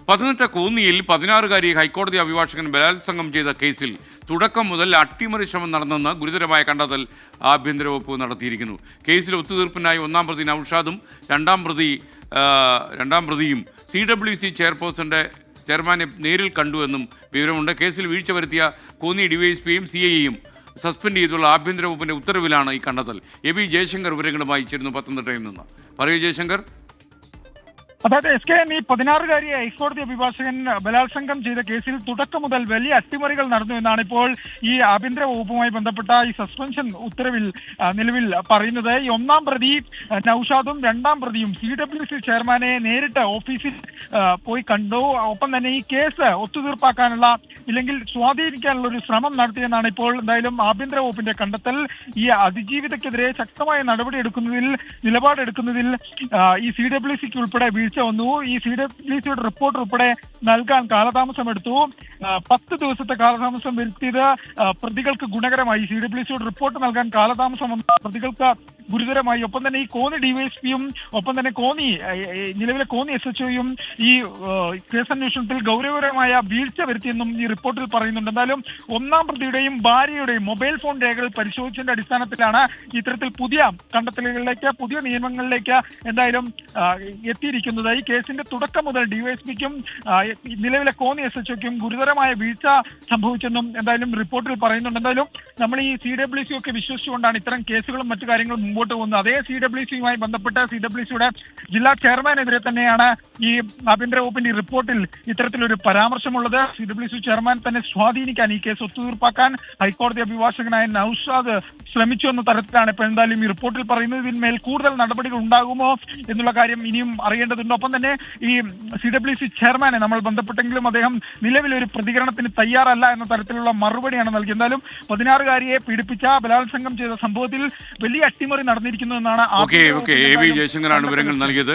പത്തനംതിട്ട കോന്നിയിൽ 16-കാരിയെ ഹൈക്കോടതി അഭിഭാഷകൻ ബലാത്സംഗം ചെയ്ത കേസിൽ തുടക്കം മുതൽ അട്ടിമറി ശ്രമം നടന്നെന്ന് ഗുരുതരമായ കണ്ടെത്തൽ ആഭ്യന്തര വകുപ്പ് നടത്തിയിരിക്കുന്നു. കേസിൽ ഒത്തുതീർപ്പിനായി ഒന്നാം പ്രതി നൌഷാദും രണ്ടാം പ്രതിയും CWC ചെയർമാനെ നേരിൽ കണ്ടുവെന്നും വിവരമുണ്ട്. കേസിൽ വീഴ്ച വരുത്തിയ കോന്നി ഡിവൈഎസ്പിയും CIയെയും സസ്പെൻഡ് ചെയ്തുള്ള ആഭ്യന്തര വകുപ്പിന്റെ ഉത്തരവിലാണ് ഈ കണ്ടെത്തൽ. AB ജയശങ്കർ വിവരങ്ങളുമായി ചേരുന്നു പത്തനംതിട്ടയിൽ നിന്ന്. പറയൂ ജയശങ്കർ. അതായത് SKN ഈ 16-കാരിയെ ഹൈക്കോടതി അഭിഭാഷകൻ ബലാത്സംഗം ചെയ്ത കേസിൽ തുടക്കം മുതൽ വലിയ അട്ടിമറികൾ നടന്നു എന്നാണ് ഇപ്പോൾ ഈ ആഭ്യന്തര വകുപ്പുമായി ബന്ധപ്പെട്ട ഈ സസ്പെൻഷൻ ഉത്തരവിൽ നിലവിൽ പറയുന്നത്. ഈ ഒന്നാം പ്രതി നൌഷാദും രണ്ടാം പ്രതിയും CWC ചെയർമാനെ നേരിട്ട് ഓഫീസിൽ പോയി കണ്ടു. ഒപ്പം തന്നെ ഈ കേസ് ഒത്തുതീർപ്പാക്കാനുള്ള ഇല്ലെങ്കിൽ സ്വാധീനിക്കാനുള്ള ഒരു ശ്രമം നടത്തിയെന്നാണ് ഇപ്പോൾ എന്തായാലും ആഭ്യന്തര വകുപ്പിന്റെ കണ്ടെത്തൽ. ഈ അതിജീവിതക്കെതിരെ ശക്തമായ നിലപാടെടുക്കുന്നതിൽ ഈ CWCക്ക് ഉൾപ്പെടെ വീഴ്ച വന്നു. ഈ CWCയുടെ റിപ്പോർട്ട് ഉൾപ്പെടെ നൽകാൻ കാലതാമസമെടുത്തു. 10 ദിവസത്തെ കാലതാമസം വരുത്തിയത് പ്രതികൾക്ക് ഗുണകരമായി. CWCയുടെ റിപ്പോർട്ട് നൽകാൻ കാലതാമസം വന്ന പ്രതികൾക്ക് ഗുരുതരമായി. ഒപ്പം തന്നെ ഈ കോന്നി ഡിവൈഎസ്പിയും ഒപ്പം തന്നെ നിലവിലെ കോന്നി SHOയും ഈ കേസന്വേഷണത്തിൽ ഗൗരവകരമായ വീഴ്ച വരുത്തിയെന്നും ഈ റിപ്പോർട്ടിൽ പറയുന്നുണ്ട്. എന്തായാലും ഒന്നാം പ്രതിയുടെയും ഭാര്യയുടെയും മൊബൈൽ ഫോൺ രേഖകൾ പരിശോധിച്ചതിന്റെ അടിസ്ഥാനത്തിലാണ് ഇത്തരത്തിൽ പുതിയ കണ്ടെത്തലുകളിലേക്ക് പുതിയ നിയമങ്ങളിലേക്ക് എന്തായാലും എത്തിയിരിക്കുന്നത്. ഈ കേസിന്റെ തുടക്കം മുതൽ ഡിവൈഎസ്പിക്കും നിലവിലെ കോന്നി SHOയ്ക്കും ഗുരുതരമായ വീഴ്ച സംഭവിച്ചെന്നും എന്തായാലും റിപ്പോർട്ടിൽ പറയുന്നുണ്ട്. എന്തായാലും നമ്മൾ ഈ CWC ഒക്കെ വിശ്വസിച്ചുകൊണ്ടാണ് ഇത്തരം കേസുകളും മറ്റു കാര്യങ്ങളും മുമ്പോട്ട് പോകുന്നത്. അതേ CWCയുമായി ബന്ധപ്പെട്ട CWCയുടെ ജില്ലാ ചെയർമാനെതിരെ തന്നെയാണ് ഈ ആഭ്യന്തര വകുപ്പിന്റെ റിപ്പോർട്ടിൽ ഇത്തരത്തിലൊരു പരാമർശമുള്ളത്. CWC ചെയർമാൻ തന്നെ സ്വാധീനിക്കാൻ ഈ കേസ് ഒത്തുതീർപ്പാക്കാൻ ഹൈക്കോടതി അഭിഭാഷകനായ നൌഷാദ് ശ്രമിച്ചു എന്ന തരത്തിലാണ് ഇപ്പോൾ എന്തായാലും ഈ റിപ്പോർട്ടിൽ പറയുന്നത്. ഇതിന്മേൽ കൂടുതൽ നടപടികൾ ഉണ്ടാകുമോ എന്നുള്ള കാര്യം ഇനിയും അറിയേണ്ടതുണ്ട്. ഒപ്പം തന്നെ ഈ CWC ചെയർമാനെ നമ്മൾ ബന്ധപ്പെട്ടെങ്കിലും അദ്ദേഹം നിലവിലൊരു പ്രതികരണത്തിന് തയ്യാറല്ല എന്ന തരത്തിലുള്ള മറുപടിയാണ് നൽകിയത്. എന്തായാലും 16-കാരിയെ പീഡിപ്പിച്ച ബലാത്സംഗം ചെയ്ത സംഭവത്തിൽ വലിയ അട്ടിമറി നടന്നിരിക്കുന്നു എന്നാണ് AB ജയശങ്കറാണ് വിവരങ്ങൾ നൽകിയത്.